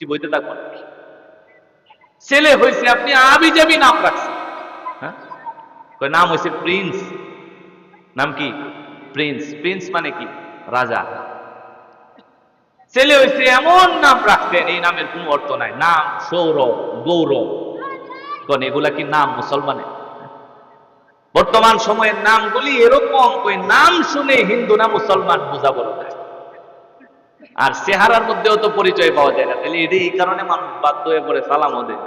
বইতে থাকবো। ছেলে হয়েছে, আপনি আবি যাবি নাম রাখছেন। হ্যাঁ, নাম হয়েছে প্রিন্স। নাম কি? প্রিন্স। প্রিন্স মানে কি? রাজা। ছেলে হয়েছে, এমন নাম রাখতেন এই নামের কোন অর্থ নাই। নাম সৌরভ, গৌরব, এগুলা কি নাম মুসলমানের? বর্তমান সময়ের নামগুলি এরকম, নাম শুনে হিন্দু না মুসলমান বোঝা বড় যায়। আর চেহারার মধ্যেও তো পরিচয় পাওয়া যায় না। তাহলে এটা এই কারণে মানুষ বাধ্য হয়ে পড়ে সালামও দেয়,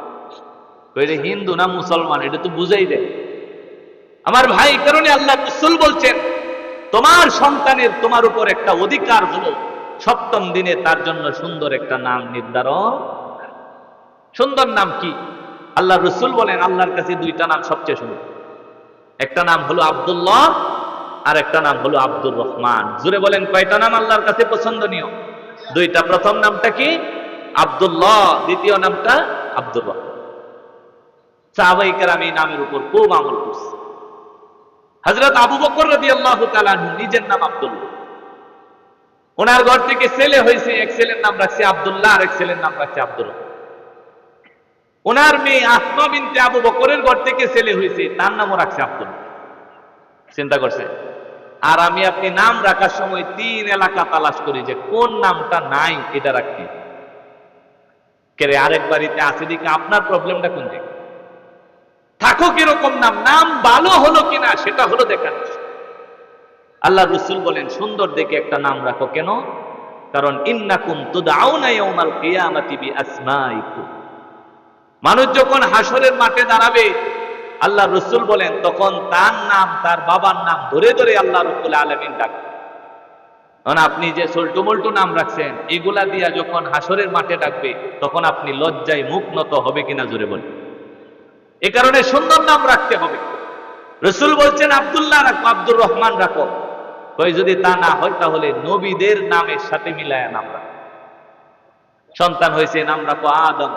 হিন্দু না মুসলমান এটা তো বুঝাই দেয়। আমার ভাই, কারণে আল্লাহ রাসূল বলছেন, তোমার সন্তানের তোমার উপর একটা অধিকার হলো সপ্তম দিনে তার জন্য সুন্দর একটা নাম নির্ধারণ। সুন্দর নাম কি? আল্লাহ রাসূল বলেন, আল্লাহর কাছে দুইটা নাম সবচেয়ে সুন্দর। একটা নাম হলো আব্দুল্লাহ, আর একটা নাম হলো আব্দুর রহমান। জুড়ে বলেন, কয়টা নাম আল্লাহর কাছে পছন্দনীয়? দুইটা। প্রথম নামটা কি? আব্দুল্লাহ। দ্বিতীয় নামটা আব্দুর রহমান। সাহাবায়ে কেরাম এই নামের উপর খুব আমল করছে। হযরত আবু বকর রাদিয়াল্লাহু তাআলা আনহু নিজের নাম আব্দুল্লাহ। ওনার ঘর থেকে ছেলে হয়েছে, এক ছেলের নাম রাখছে আব্দুল্লাহ, আর এক ছেলের নাম রাখছে আব্দুর রহমান। ওনার মেয়ে আসমা বিনতে আবু বকরের ঘর থেকে ছেলে হয়েছে, তার নামও রাখছে আব্দুল্লাহ। চিন্তা করছে? আর আমি আপনি নাম রাখার সময় 3 এলাকা তালাশ করি যে কোন নামটা নাই এটা রাখি। কেরে আরেক বাড়িতে আছে দিকে আপনার প্রবলেমটা কোন দিকে? থাকুক এরকম নাম, নাম ভালো হলো কিনা সেটা হলো দেখার। আল্লাহ রাসূল বলেন, সুন্দর দেখে একটা নাম রাখো। কেন? কারণ ইন্নাকুম তুদআউনা ইয়াউমাল কিয়ামাতি বিআসমাইকুম। মানুষ যখন হাসরের মাঠে দাঁড়াবে, আল্লাহ রাসূল বলেন, তখন তার নাম, তার বাবার নাম ধরে ধরে আল্লাহ রাব্বুল আলামিন ডাকবে। কারণ আপনি যে সল্টুমল্টু নাম রাখছেন, এগুলা দিয়া যখন হাসরের মাঠে ডাকবে, তখন আপনি লজ্জায় মুখ নত হবে কিনা জোরে বলেন। এ কারণে সুন্দর নাম রাখতে হবে। রাসূল বলছেন, আব্দুল্লাহ রাখো, আব্দুর রহমান রাখো। যদি তা না হয় তাহলে নবীদের নামের সাথে মিলায়া নাম রাখো। সন্তান হয়েছে, নাম রাখো আদম,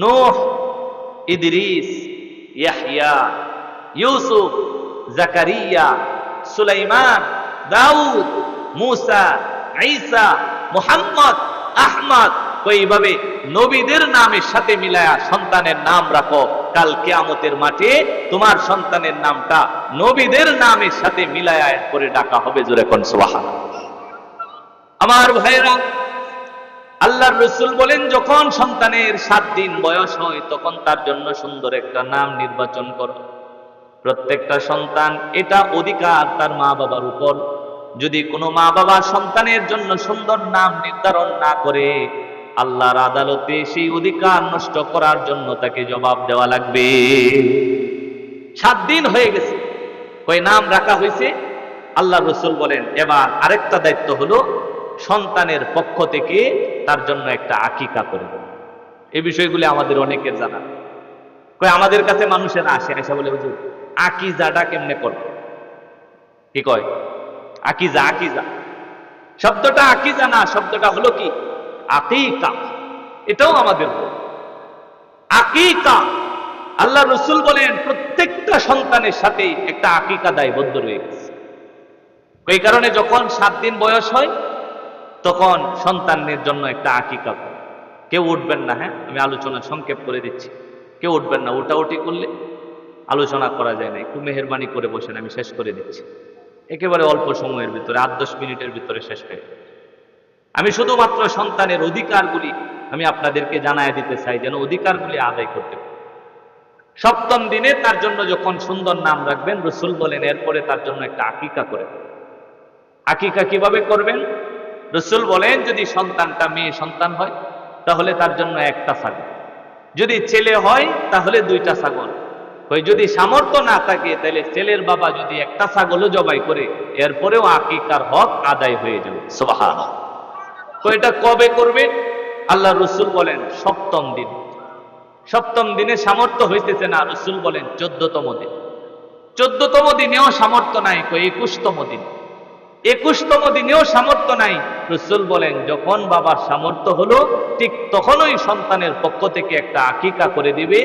নূহ, ইদরিস, ইয়াহইয়া, ইউসুফ, জাকারিয়া, সুলাইমান, দাউদ, মুসা, ঈসা, মুহাম্মদ, আহমদ। এইভাবে নবীদের নামের সাথে মিলায়া সন্তানের নাম রাখো। কাল কিয়ামতের মাঠে তোমার সন্তানের নামটা নবীদের নামের সাথে মিলায়া করে ডাকা হবে। জোরে কোন সুবহানাল্লাহ। আমার ভাইরা, আল্লাহর রাসূল বলেন, যখন সন্তানের 7 দিন বয়স হয় তখন তার জন্য সুন্দর একটা নাম নির্বাচন করো। প্রত্যেকটা সন্তান, এটা অধিকার তার মা বাবার উপর। যদি কোনো মা বাবা সন্তানের জন্য সুন্দর নাম নির্ধারণ না করে, আল্লাহর আদালতে সেই অধিকার নষ্ট করার জন্য তাকে জবাব দেওয়া লাগবে। 7 দিন হয়ে গেছে, নাম রাখা হয়েছে। আল্লাহর রাসূল বলেন, এবার আরেকটা দায়িত্ব হলো সন্তানের পক্ষ থেকে তার জন্য একটা আকিকা করে দেব। এই বিষয়গুলি আমাদের অনেকের জানা। আমাদের কাছে মানুষের আসে, এসে বলে, হুজুর আকিজাটা কেমনে করব? কি কয়? আকিজা। আকিজা শব্দটা আকিজা না, শব্দটা হলো কি? আকিকা। এটাও আমাদের আকিকা। আল্লাহ রাসূল বলেন, প্রত্যেকটা সন্তানের সাথে একটা আকিকা দায়বদ্ধ রয়ে গেছে। এই কারণে যখন 7 দিন বয়স হয় তখন সন্তানের জন্য একটা আকিকা করে। কেউ উঠবেন না, হ্যাঁ, আমি আলোচনা সংক্ষেপ করে দিচ্ছি। কেউ উঠবেন না, উঠাউঠি করলে আলোচনা করা যায় না। একটু মেহেরবানি করে বসেন, আমি শেষ করে দিচ্ছি। একেবারে অল্প সময়ের ভিতরে, 8-10 মিনিটের ভিতরে শেষ হয়ে। আমি শুধুমাত্র সন্তানের অধিকারগুলি আমি আপনাদেরকে জানায় দিতে চাই, যেন অধিকারগুলি আদায় করতে পারে। 7ম দিনে তার জন্য যখন সুন্দর নাম রাখবেন, রাসূল বলেন, এরপরে তার জন্য একটা আকিকা করে। আকিকা কিভাবে করবেন? রাসূল বলেন, যদি সন্তানটা মেয়ে সন্তান হয় তাহলে তার জন্য একটা ছাগল, যদি ছেলে হয় তাহলে 2টা ছাগল। যদি সামর্থ্য না থাকে তাহলে ছেলের বাবা যদি একটা ছাগলও জবাই করে, এরপরেও আকিকার হক আদায় হয়ে যাবে। সুবহানাল্লাহ। এটা কবে করবে? আল্লাহ রাসূল বলেন 7ম দিন। 7ম দিনে সামর্থ্য হইতেছে না, রাসূল বলেন 14তম দিন। 14তম দিনেও সামর্থ্য নাই, 21তম দিন। 21তম দিনেও সামর্থ্য নাই, রাসূল বলেন যখন বাবার সামর্থ্য হলো ঠিক তখনই সন্তানের পক্ষ থেকে একটা আকিকা করে দিবে।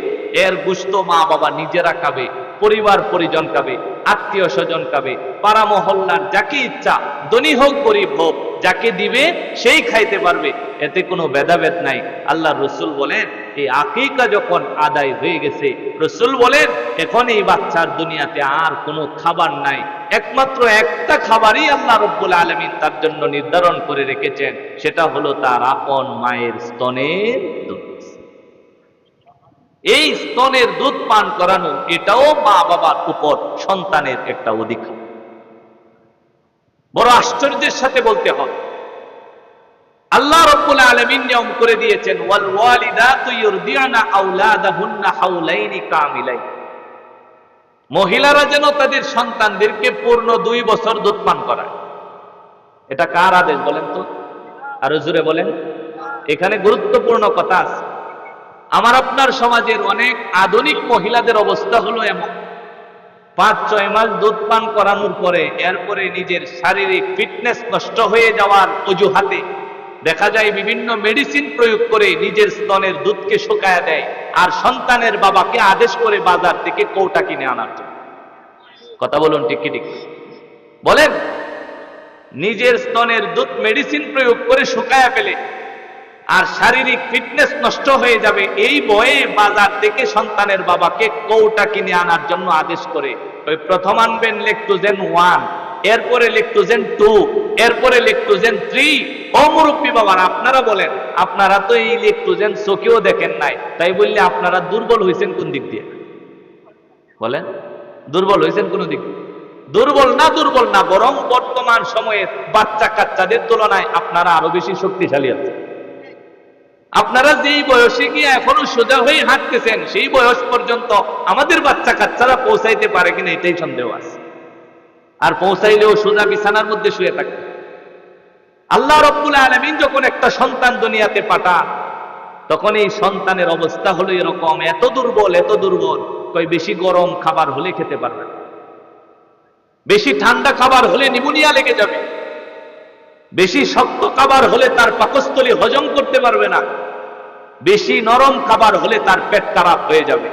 এর গোশত মা বাবা নিজেরা খাবে, পরিবার পরিজন খাবে, আত্মীয় স্বজন খাবে, পাড়া মহল্লার যাকে ইচ্ছা, ধনী হোক গরিব হোক, যাকে দিবে সেই খাইতে পারবে, এতে কোনো ভেদাভেদ নাই। আল্লাহ রসুল বলেন এই আকিকা যখন আদায় হয়ে গেছে, রসুল বলেন এখন এই বাচ্চার দুনিয়াতে আর কোনো খাবার নাই, একমাত্র একটা খাবারই আল্লাহ রব্বুল আলামিন তার জন্য নির্ধারণ করে রেখেছেন, সেটা হলো তার আপন মায়ের স্তনের দুধ। এই স্তনের দুধ পান করানো এটাও মা বাবার উপর সন্তানের একটা অধিকার। বড় আশ্চর্যের সাথে বলতে হবে, আল্লাহ রাব্বুল আলামিন নিয়ম করে দিয়েছেন ওয়াল ওয়ালিদাতু ইউরদিউনা আওলাদাহুন্না হাওলাইনি কামিলাইন। মহিলারা যেন তাদের সন্তানদেরকে পূর্ণ 2 বছর দুধ পান করায়। এটা কার আদেশ বলেন তো? আরো জোরে বলেন। এখানে গুরুত্বপূর্ণ কথা আছে। আমার আপনার সমাজের অনেক আধুনিক মহিলাদের অবস্থা হলো এমন, 5-6 মাস দুধ পান করানোর পরে এরপরে নিজের শারীরিক ফিটনেস নষ্ট হয়ে যাওয়ার অজুহাতে দেখা যায় বিভিন্ন মেডিসিন প্রয়োগ করে নিজের স্তনের দুধকে শুকায়া দেয়, আর সন্তানের বাবাকে আদেশ করে বাজার থেকে কৌটা কিনে আনার জন্য। কথা বলুন ঠিক কি ঠিক বলেন? নিজের স্তনের দুধ মেডিসিন প্রয়োগ করে শুকায়া ফেলে, আর শারীরিক ফিটনেস নষ্ট হয়ে যাবে এই ভয়ে বাজার থেকে সন্তানের বাবাকে কৌটা কিনে আনার জন্য আদেশ করে। ওই প্রথম আনবেন ল্যাকটোজেন 1, এরপরে ল্যাকটোজেন 2, এরপরে ল্যাকটোজেন 3। ও মুরব্বী বাবার, আপনারা বলেন, আপনারা তো এই ল্যাকটোজেন চোখেও দেখেন নাই, তাই বললে আপনারা দুর্বল হয়েছেন কোন দিক দিয়ে? বলেন, দুর্বল হয়েছেন কোন দিক দিয়ে? দুর্বল না, বরং বর্তমান সময়ে বাচ্চা কাচ্চাদের তুলনায় আপনারা আরো বেশি শক্তিশালী আছেন। আপনারা যেই বয়সে গিয়ে এখনো সোজা হয়ে হাঁটতেছেন, সেই বয়স পর্যন্ত আমাদের বাচ্চা কাচ্চারা পৌঁছাইতে পারে কিনা এটাই সন্দেহ আছে। আর পৌঁছাইলেও সোজা বিছানার মধ্যে শুয়ে থাকে। আল্লাহ রাব্বুল আলামিন যখন একটা সন্তান দুনিয়াতে পাঠান, তখন এই সন্তানের অবস্থা হলো এরকম, এত দুর্বল, কই বেশি গরম খাবার হলে খেতে পারবে না, বেশি ঠান্ডা খাবার হলে নিউমোনিয়া লেগে যাবে, বেশি শক্ত খাবার হলে তার পাকস্থলী হজম করতে পারবে না, বেশি নরম খাবার হলে তার পেট খারাপ হয়ে যাবে।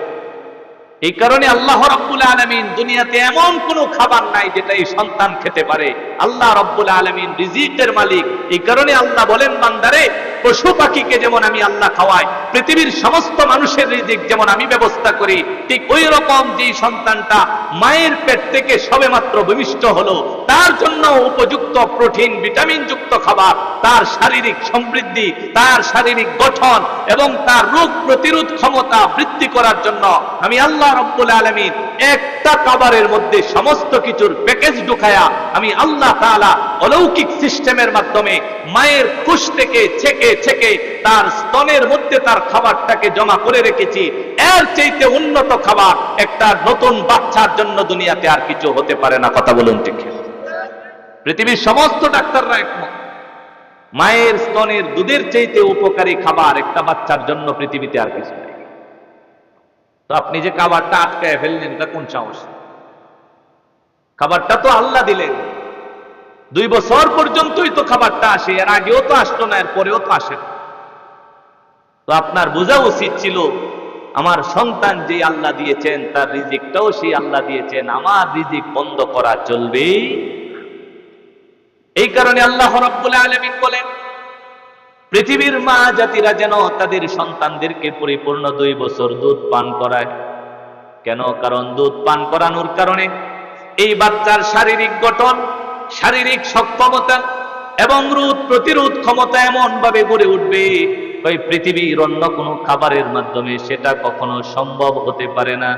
এই কারণে আল্লাহ রাব্বুল আলামিন দুনিয়াতে এমন কোন খাবার নাই যেটা এই সন্তান খেতে পারে। আল্লাহ রাব্বুল আলামিন রিজিকের মালিক। এই কারণে আল্লাহ বলেন, বান্দারে, পশু পাখিকে যেমন আমি আল্লাহ খাওয়াই, পৃথিবীর সমস্ত মানুষের রিজিক যেমন আমি ব্যবস্থা করি, ঠিক ওই রকম যে সন্তানটা মায়ের পেট থেকে সবেমাত্র ভূমিষ্ঠ হলো, তার জন্য উপযুক্ত প্রোটিন ভিটামিন যুক্ত খাবার, তার শারীরিক সমৃদ্ধি, তার শারীরিক গঠন এবং তার রোগ প্রতিরোধ ক্ষমতা বৃদ্ধি করার জন্য আমি আল্লাহ রাব্বুল আলামিন একটা খাবারের মধ্যে সমস্ত কিছুর প্যাকেজ ঢুকায়া আমি আল্লাহ তাআলা অলৌকিক সিস্টেমের মাধ্যমে মায়ের কুশ থেকে ছেকে তার স্তনের মধ্যে তার খাবারটাকে জমা করে রেখেছি। এর চাইতে উন্নত খাবার একটা নতুন বাচ্চার জন্য দুনিয়াতে আর কিছু হতে পারে না। কথা বলুন ঠিক? পৃথিবীর সমস্ত ডাক্তাররা একমত, মায়ের স্তনের দুধের চাইতে উপকারী খাবার একটা বাচ্চার জন্য পৃথিবীতে আর কিছু নেই। তো আপনি যে খাবারটা আটকায় ফেললেন, এটা কোন সাহস? খাবারটা তো আল্লাহ দিলেন, 2 বছর পর্যন্তই তো খাবারটা আসে, এর আগেও তো আসতো না, এর পরেও তো আসে না। তো আপনার বোঝা উচিত ছিল, আমার সন্তান যে আল্লাহ দিয়েছেন তার রিজিকটাও সেই আল্লাহ দিয়েছেন, আমার রিজিক বন্ধ করা চলবে। এই কারণে আল্লাহ রাব্বুল আলামিন বলেন, পৃথিবীর মা জাতিরা যেন তাদের সন্তানদেরকে পরিপূর্ণ 2 বছর দুধ পান করায়। কেন? কারণ দুধ পান করানোর কারণে এই বাচ্চার শারীরিক গঠন, শারীরিক সক্ষমতা এবং রোগ প্রতিরোধ ক্ষমতা এমন ভাবে গড়ে উঠবে, ওই পৃথিবীর অন্য কোনো খাবারের মাধ্যমে সেটা কখনো সম্ভব হতে পারে না।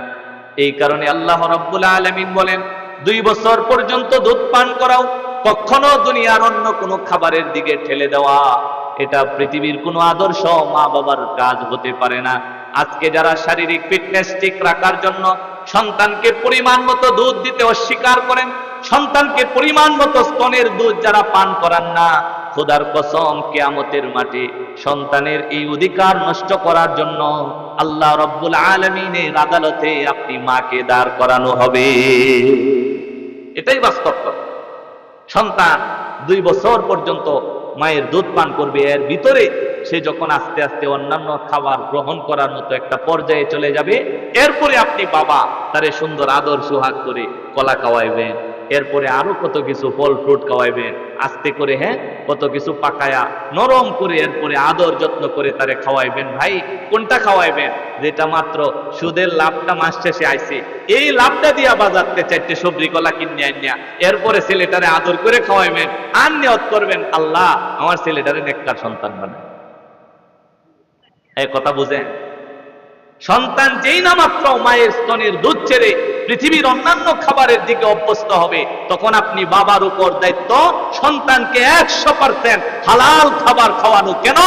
এই কারণে আল্লাহ রাব্বুল আলামিন বলেন, 2 বছর পর্যন্ত দুধ পান করাও, কখনো দুনিয়ার অন্য কোনো খাবারের দিকে ঠেলে দেওয়া, এটা পৃথিবীর কোনো আদর্শ মা বাবার কাজ হতে পারে না। আজকে যারা শারীরিক ফিটনেস ঠিক রাখার জন্য সন্তানকে পরিমাণ মতো দুধ দিতে অস্বীকার করেন, সন্তানকে পরিমাণ মতো স্তনের দুধ যারা পান করান না, খোদার কসম কিয়ামতের মাঠে সন্তানের এই অধিকার নষ্ট করার জন্য আল্লাহ রাব্বুল আলামিনের আদালতে আপনি মাকে দাঁড় করানো হবে। এটাই বাস্তব কথা। সন্তান 2 বছর পর্যন্ত মায়ের দুধ পান করবে, এর ভিতরে সে যখন আস্তে আস্তে অন্যান্য খাবার গ্রহণ করার মতো একটা পর্যায়ে চলে যাবে, এরপরে আপনি বাবা তারে সুন্দর আদর সোহাগ করে কলা খাওয়াইবেন, এরপরে আরো কত কিছু ফল ফ্রুট খাওয়াইবেন আস্তে করে, হ্যাঁ, কত কিছু পাকায়া নরম করে এরপরে আদর যত্ন করে তারে খাওয়াইবেন। ভাই কোনটা খাওয়াইবেন? যেটা মাত্র সুদের লাভটা মাস শেষে আইছে, এই লাভটা দিয়া বাজারতে 4টে সবজি কলা কিনে আনিয়া এরপরে ছেলেটারে আদর করে খাওয়াইবেন, আর নিয়ত করবেন আল্লাহ আমার ছেলেটারে নেককার সন্তান বানায়। এই কথা বুঝেন? সন্তান যেই না মাত্র মায়ের স্তনের দুধ ছেড়ে পৃথিবীর অন্যান্য খাবারের দিকে অভ্যস্ত হবে, তখন আপনি বাবার উপর দায়িত্ব সন্তানকে 100% হালাল খাবার খাওয়ানো। কেন?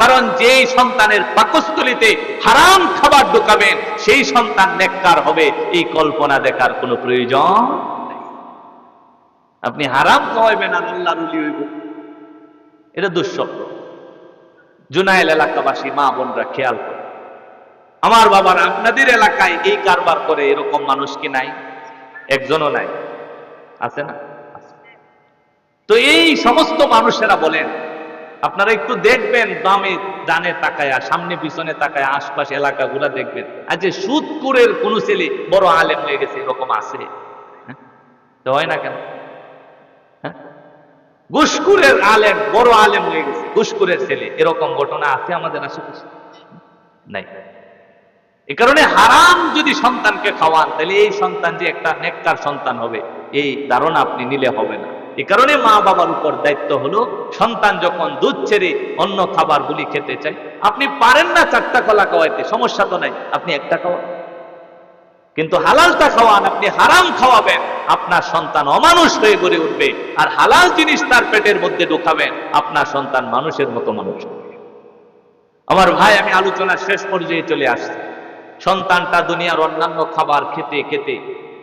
কারণ যেই সন্তানের পাকস্থলীতে হারাম খাবার ঢুকাবেন সেই সন্তান নেককার হবে, এই কল্পনা দেখার কোনো প্রয়োজন নেই। আপনি হারাম খাওয়াইবেন আর আল্লাহর ওলি হইব, এটা দুঃস্বপ্ন। জুনাইল এলাকাবাসী মা বোনরা খেয়াল করে, আমার বাবার আপনাদের এলাকায় এই কারবার করে এরকম মানুষ কি নাই? একজনও নাই, আছে না? তো এই সমস্ত মানুষেরা বলেন, আপনারা একটু দেখবেন বামে ডানে তাকায়, সামনে পিছনে তাকায়, আশপাশ এলাকাগুলা দেখবেন, আজ যে সুদকুরের কোন ছেলে বড় আলেম হয়ে গেছে এরকম আছে? তো হয় না কেন? ঘুষখোরের আলেম বড় আলেম হয়ে গেছে, ঘুষখোরের ছেলে, এরকম ঘটনা আছে আমাদের আশেপাশে? নাই। এ কারণে হারাম যদি সন্তানকে খাওয়ান তাহলে এই সন্তান যে একটা নেককার সন্তান হবে এই ধারণা আপনি নিলে হবে না। এ কারণে মা বাবার উপর দায়িত্ব হলো সন্তান যখন দুধ ছেড়ে অন্য খাবারগুলি খেতে চায়, আপনি পারেন না 4টা কলা খাওয়াইতে, সমস্যা তো নাই, আপনি একটা খাওয়ান, কিন্তু হালালটা খাওয়ান। আপনি হারাম খাওয়াবেন আপনার সন্তান অমানুষ হয়ে গড়ে উঠবে, আর হালাল জিনিস তার পেটের মধ্যে ঢোকাবেন আপনার সন্তান মানুষের মতো মানুষ। আমার ভাই, আমি আলোচনার শেষ পর্যায়ে চলে আসছি। সন্তানটা দুনিয়ার অন্যান্য খাবার খেতে খেতে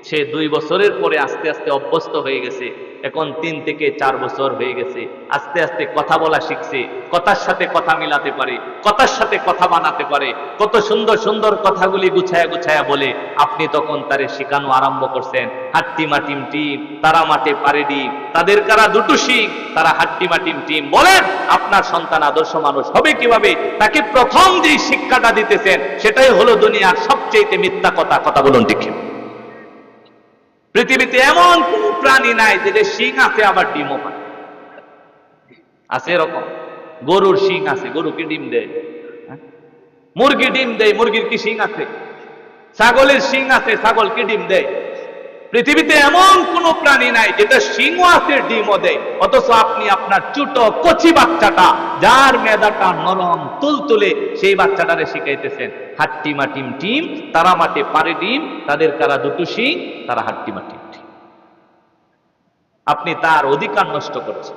সে 2 বছরের পরে আস্তে আস্তে অভ্যস্ত হয়ে গেছে, এখন 3 থেকে 4 বছর হয়ে গেছে, আস্তে আস্তে কথা বলা শিখছে, কথার সাথে কথা মিলাতে পারে, কথার সাথে কথা বানাতে পারে, কত সুন্দর সুন্দর কথাগুলি গুছায়া গুছায়া বলে। আপনি তখন তারে শিখানো আরম্ভ করছেন, হাট্টি মাটিম টিম, তারা মাঠে পারে ডিম, তাদের কারা দুটো শিং, তারা হাট্টি মাটিম টিম। বলেন আপনার সন্তান আদর্শ মানুষ হবে কিভাবে? তাকে প্রথম যে শিক্ষাটা দিতেছেন সেটাই হলো দুনিয়ার সবচেয়ে মিথ্যা কথা। কথা বলুন ঠিক? পৃথিবীতে এমন কোন প্রাণী নাই যে শিং আছে আবার ডিমও পায়। আছে এরকম? গরুর শিং আছে, গরু কি ডিম দেয়? মুরগি ডিম দেয়, মুরগির কি শিং আছে? ছাগলের শিং আছে, ছাগল কি ডিম দেয়? পৃথিবীতে এমন কোন প্রাণী নাই যেটা শিংও আছে ডিমও দেয়। অথচ আপনি আপনার ছোট কচি বাচ্চাটা যার মেদাটা নরম তুলতুলে সেই বাচ্চাটারে শিখাইতেছেন হাট্টি মাটিম টিম, তারা মাঠে পারে ডিম, তাদের কারা দুটো শিং, তারা হাট্টি মাটিম টিম। আপনি তার অধিকার নষ্ট করছেন।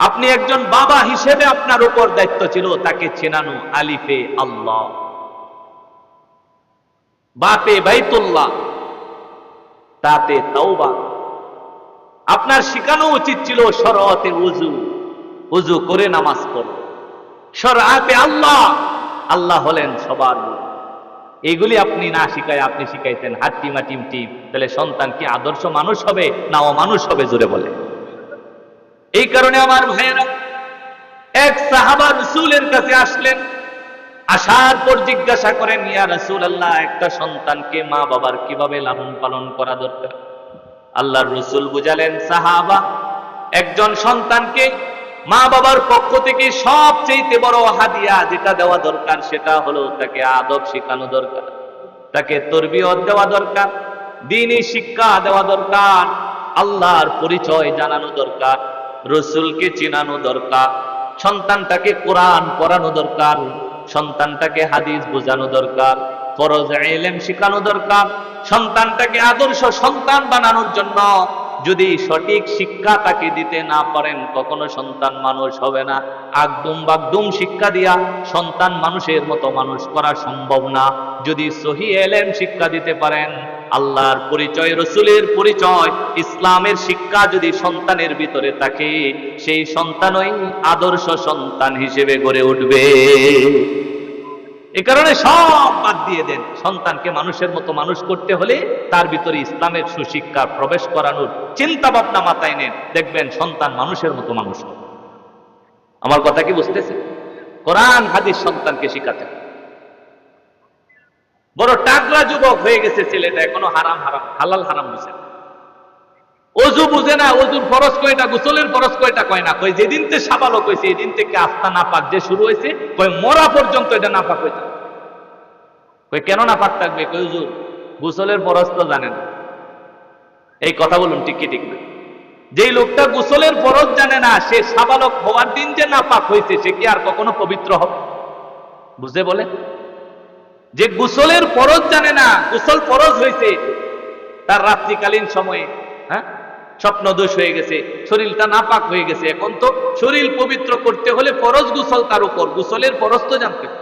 আপনি একজন বাবা হিসেবে আপনার উপর দায়িত্ব ছিল তাকে চেনানো, আলিফে আল্লাহ, বাপে বাইতুল্লাহ, তাতে তাওবা। আপনার শিখানো উচিত ছিল শরআতে ওযু, ওযু করে নামাজ পড়ো। শরআতে আল্লাহ, আল্লাহ হলেন সবার। এগুলি আপনি না শিখায় আপনি শিখাইছেন হাট্টি মাটিম টিম। তাহলে সন্তান কি আদর্শ মানুষ হবে না অমানুষ হবে? জোরে বলে। এই কারণে আমার ভাইয়েরা, এক সাহাবা রাসূলের কাছে আসলেন, আসার পর জিজ্ঞাসা করেন, ইয়া রাসূলুল্লাহ, একটা সন্তানকে মা বাবার কিভাবে লালন পালন করা দরকার? আল্লাহর রাসূল বুঝালেন, সাহাবা, একজন সন্তানকে মা বাবার পক্ষ থেকে সবচেয়ে বড় হাদিয়া যেটা দেওয়া দরকার সেটা হলো তাকে আদব শেখানো দরকার, তাকে তরবিয়ত দেওয়া দরকার, দ্বীনি শিক্ষা দেওয়া দরকার, আল্লাহর পরিচয় জানানো দরকার, রাসূলকে চিনানো দরকার, সন্তানটাকে কোরআন পড়ানো দরকার, সন্তানটাকে হাদিস বোঝানো দরকার, ফরজ ইলম শেখানো দরকার। সন্তানটাকে আদর্শ সন্তান বানানোর জন্য যদি সঠিক শিক্ষা তাকে দিতে না পারেন কখনো সন্তান মানুষ হবে না। আকদুম বাগদুম শিক্ষা দিয়া সন্তান মানুষের মতো মানুষ করা সম্ভব না। যদি সহি ইলম শিক্ষা দিতে পারেন, আল্লাহর পরিচয়, রাসূলের পরিচয়, ইসলামের শিক্ষা যদি সন্তানের ভিতরে থাকে, সেই সন্তানই আদর্শ সন্তান হিসেবে গড়ে উঠবে। এই কারণে সব বাদ দিয়ে দেন। সন্তানকে মানুষের মতো মানুষ করতে হলে তার ভিতরে ইসলামের সুশিক্ষা প্রবেশ করানোর চিন্তা ভাবনা মাথায় নেন, দেখবেন সন্তান মানুষের মতো মানুষ হবে। আমার কথা কি বুঝতেছে? কোরআন হাদিস সন্তানকে শিখাতে। বড় টাকলা যুবক হয়ে গেছে ছেলেটা, এখনো হারাম হারাম হালাল হারাম বুঝে। অজু বুঝে না, অজুর ফরজ কয়টা, গোসলের ফরজ কয়টা কয় না, কয় যেদিন থেকে সাবালক হয়েছে এদিন থেকে আস্থা নাপাক যে শুরু হয়েছে, কয় মরা পর্যন্ত এটা নাপাক হয়ে যাবে। কয় কেন নাপাক থাকবে? কয় হুজুর গোসলের ফরজ তো জানে না। এই কথা বলুন ঠিক কি ঠিক না? যেই লোকটা গোসলের ফরজ জানে না, সে সাবালক হওয়ার দিন যে নাপাক হয়েছে, সে কি আর কখনো পবিত্র হবে? বুঝে বলে যে গোসলের ফরজ জানে না, গোসল ফরজ হয়েছে তার রাত্রিকালীন সময়ে, হ্যাঁ, স্বপ্ন দোষ হয়ে গেছে, শরীরটা নাপাক হয়ে গেছে, এখন তো শরীর পবিত্র করতে হলে ফরজ গোসল তার উপর, গোসলের ফরজ তো জানতে হবে।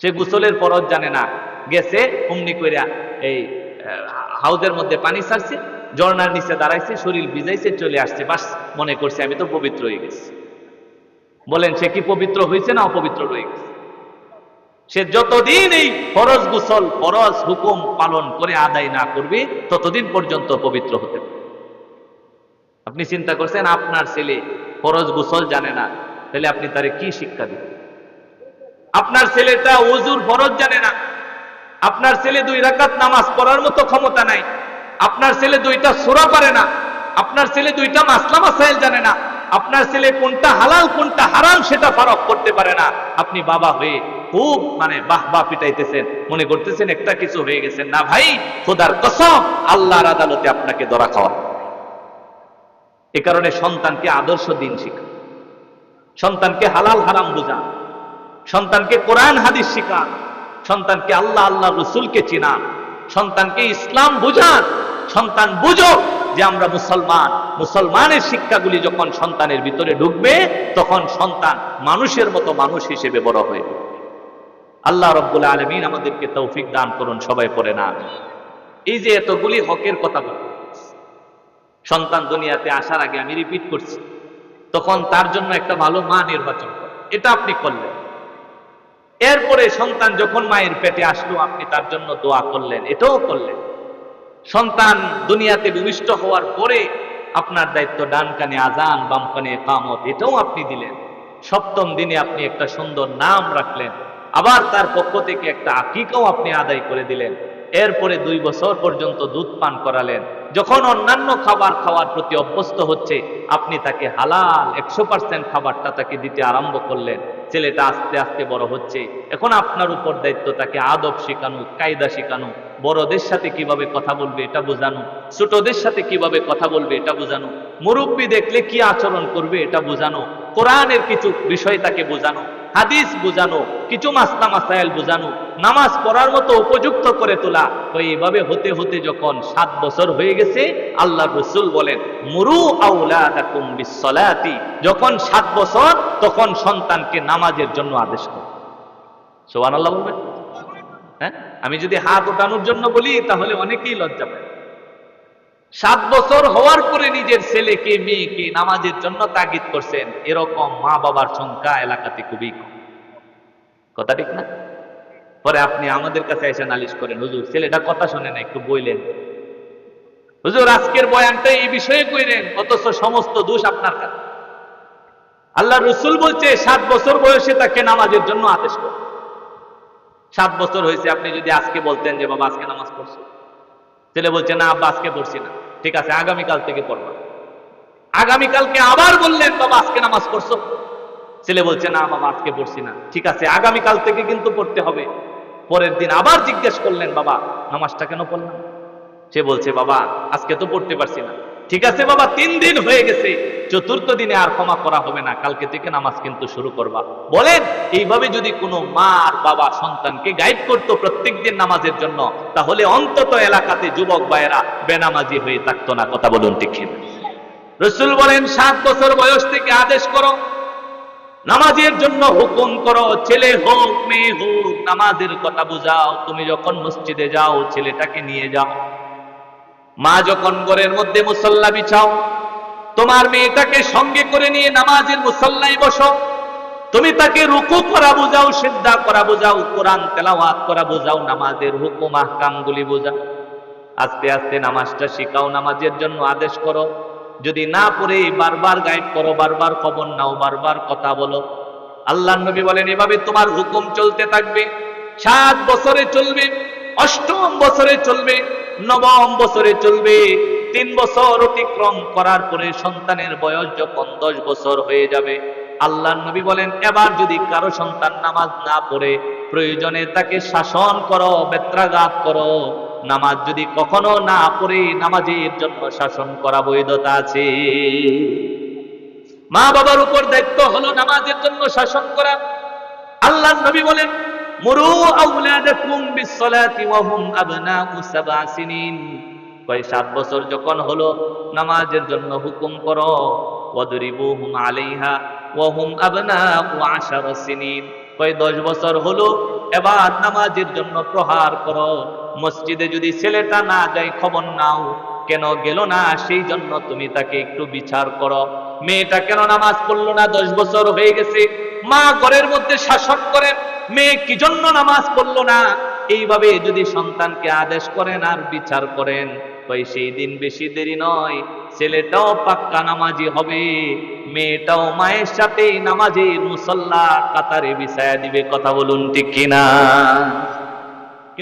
সে গোসলের ফরজ জানে না, গেছে অমনি কইরা এই হাউজের মধ্যে পানি ছাড়ছে, ঝর্ণার নিচে দাঁড়াইছে, শরীর ভিজাইছে, চলে আসছে, বাস মনে করছে আমি তো পবিত্র হয়ে গেছি। বলেন সে কি পবিত্র হয়েছে না অপবিত্র রয়ে গেছে? সে যতদিন এই ফরজ গোসল, ফরজ হুকুম পালন করে আদায় না করবে, ততদিন পর্যন্ত পবিত্র হতে পারে। আপনি চিন্তা করছেন আপনার ছেলে ফরজ গোসল জানে না, তাহলে আপনি তারে কি শিক্ষা দিবেন? আপনার ছেলেটা ওযুর ফরজ জানে না, আপনার ছেলে 2 রাকাত নামাজ পড়ার মতো ক্ষমতা নাই, আপনার ছেলে 2টা সূরা পারে না, আপনার ছেলে 2টা মাসলা মাসাইল জানে না, আপনার ছেলে কোনটা হালাল কোনটা হারাম সেটা ফারক করতে পারে না, আপনি বাবা হয়ে খুব বাহ বাহ পিটাইতেছেন, মনে করতেছেন একটা কিছু হয়ে গেছেন। না ভাই, খোদার কসম, আল্লাহর আদালতে আপনাকে ধরা খাওয়া। এ কারণে সন্তানকে আদর্শ দিন শিখান, সন্তানকে হালাল হারাম বুঝান, সন্তানকে কোরআন হাদিস শিখান, সন্তানকে আল্লাহ আল্লাহ রসুলকে চিনান, সন্তানকে ইসলাম বুঝান। সন্তান বুঝো যে আমরা মুসলমান, মুসলমানের শিক্ষাগুলি যখন সন্তানের ভিতরে ঢুকবে, তখন সন্তান মানুষের মতো মানুষ হিসেবে বড় হয়ে উঠবে। আল্লাহ রাব্বুল আলামিন আমাদেরকে তৌফিক দান করুন, সবাই পড়ে না। এই যে এতগুলি হকের কথা বলি, সন্তান দুনিয়াতে আসার আগে আমি রিপিট করছি, তখন তার জন্য একটা ভালো মা নির্বাচন করেন, এটা আপনি করলেন। এরপরে সন্তান যখন মায়ের পেটে আসলো, আপনি তার জন্য দোয়া করলেন, এটাও করলেন। সন্তান দুনিয়াতে ভূমিষ্ঠ হওয়ার পরে আপনার দায়িত্ব ডান কানে আজান, বাম কানে ইকামত, এটাও আপনি দিলেন। 7ম দিনে আপনি একটা সুন্দর নাম রাখলেন, আবার তার পক্ষ থেকে একটা আকিকাও আপনি আদায় করে দিলেন। এরপরে 2 বছর পর্যন্ত দুধ পান করালেন। যখন অন্যান্য খাবার খাওয়ার প্রতি অভ্যস্ত হচ্ছে, আপনি তাকে হালাল 100% খাবারটা তাকে দিতে আরম্ভ করলেন। ছেলেটা আস্তে আস্তে বড় হচ্ছে, এখন আপনার উপর দায়িত্ব তাকে আদব শেখানো, কায়দা শেখানো, বড়দের সাথে কিভাবে কথা বলবে এটা বোঝানো, ছোটদের সাথে কিভাবে কথা বলবে এটা বোঝানো, মুরব্বি দেখলে কি আচরণ করবে এটা বোঝানো, কোরআনের কিছু বিষয় তাকে বোঝানো, হাদিস বোঝানো, কিছু মাসলা মাসাইল বোঝানো, নামাজ পড়ার মতো উপযুক্ত করে তোলা। তো এইভাবে হতে হতে যখন 7 বছর হয়ে গেছে, আল্লাহর রাসূল বলেন মুরু আওলাদাকুম বিসসালাতি, যখন 7 বছর তখন সন্তানকে নামাজের জন্য আদেশ করুন। সুবহানাল্লাহ বলবেন? হ্যাঁ, আমি যদি হাত ওঠানোর জন্য বলি তাহলে অনেকেই লজ্জা পায়। 7 বছর হওয়ার পরে নিজের ছেলেকে মেয়েকে নামাজের জন্য তাগিদ করছেন, এরকম মা বাবার সংখ্যা এলাকাতে খুবই কম। কথা ঠিক না? পরে আপনি আমাদের কাছে এসে নালিশ করেন, হুজুর ছেলেটা কথা শোনে না, একটু বইলেন। হুজুর আজকের বয়ানটা এই বিষয়ে কইলেন, অথচ সমস্ত দোষ আপনার কাছে। আল্লাহ রাসূল বলছে 7 বছর বয়সে তাকে নামাজের জন্য আদেশ করুন। 7 বছর হয়েছে, আপনি যদি আজকে বলতেন যে বাবা আজকে নামাজ পড়ছো, ছেলে বলছে না আব্বা আজকে পড়ছি না, ঠিক আছে আগামীকাল থেকে পড়বা। আগামীকালকে আবার বললেন বাবা আজকে নামাজ পড়ছো, ছেলে বলছে না বাবা আজকে পড়ছি না, ঠিক আছে আগামীকাল থেকে কিন্তু পড়তে হবে। পরের দিন আবার জিজ্ঞেস করলেন বাবা নামাজটা কেন পড়লাম, সে বলছে বাবা আজকে তো পড়তে পারছি না, ঠিক আছে বাবা 3 দিন হয়ে গেছে, 4র্থ দিনে আর ক্ষমা করা হবে না, কালকে থেকে নামাজ কিন্তু শুরু করবা। বলেন এইভাবে যদি কোনো মা আর বাবা সন্তানকে গাইড করতো প্রত্যেকদিন নামাজের জন্য, তাহলে অন্তত এলাকাতে যুবক ভাইয়েরা বেনামাজি হয়ে থাকতো না। কথা বলুন ঠিক কিনা? রাসূল বলেন 7 বছর বয়স থেকে আদেশ করো, নামাজের জন্য হুকুম করো, ছেলে হোক মেয়ে হোক নামাজের কথা বুঝাও। তুমি যখন মসজিদে যাও ছেলেটাকে নিয়ে যাও, মা যখন ঘরের মধ্যে মুসল্লা বিছাও, তোমার মেয়েটাকে সঙ্গে করে নিয়ে নামাজের মুসল্লায় বসো। তুমি তাকে রুকু করা বুঝাও, সিজদা করা বুঝাও, কোরআন তেলাওয়াত করা বুঝাও, নামাজের হুকুম আহকামগুলি বুঝাও। আস্তে আস্তে নামাজটা শিখাও, নামাজের জন্য আদেশ করো। যদি না পড়ে বারবার গাইড করো, বারবার খবর নাও, বারবার কথা বলো। আল্লাহর নবী বলেন এভাবে তোমার হুকুম চলতে থাকবে। 7 বছরে চলবে, 8ম বছরে চলবে, 9ম বছরে চলবে, 3 বছর অতিক্রম করার পরে সন্তানের বয়স যখন 10 বছর হয়ে যাবে, আল্লাহর নবী বলেন এবার যদি কারো সন্তান নামাজ না পড়ে, প্রয়োজনে তাকে শাসন করো, বেত্রাঘাত করো। নামাজ যদি কখনো না পড়ে, নামাজের জন্য শাসন করা বৈধতা আছে। মা বাবার উপর দায়িত্ব হলো নামাজের জন্য শাসন করা। আল্লাহর নবী বলেন মুরু আওলাদাকুম বিসসালাতি ওয়া হুম আবনাউ 7 সিনিন। 7 বছর যখন হলো নামাজের জন্য হুকুম করো। ওয়াদরিবুহুম আলাইহা ওয়া হুম আবনাউ 10 সিনিন। 10 বছর হলো এবার নামাজের জন্য প্রহার করো। মসজিদে যদি ছেলেটা না যায় খবর নাও, কেন গেল না সেই জন্য তুমি তাকে একটু বিচার করো। মেয়েটা কেন নামাজ পড়লো না, 10 বছর হয়ে গেছে, মা ঘরের মধ্যে শাসন করেন, মেয়ে কি জন্য নামাজ পড়লো না, এইভাবে যদি সন্তানকে আদেশ করেন আর বিচার করেন, সেই দিন বেশি দেরি নয়, ছেলেটাও পাক্কা নামাজি হবে, মেয়েটাও মায়ের সাথে নামাজের মুসল্লা কাতারে বিছায়া দিবে। কথা বলুন ঠিক কিনা?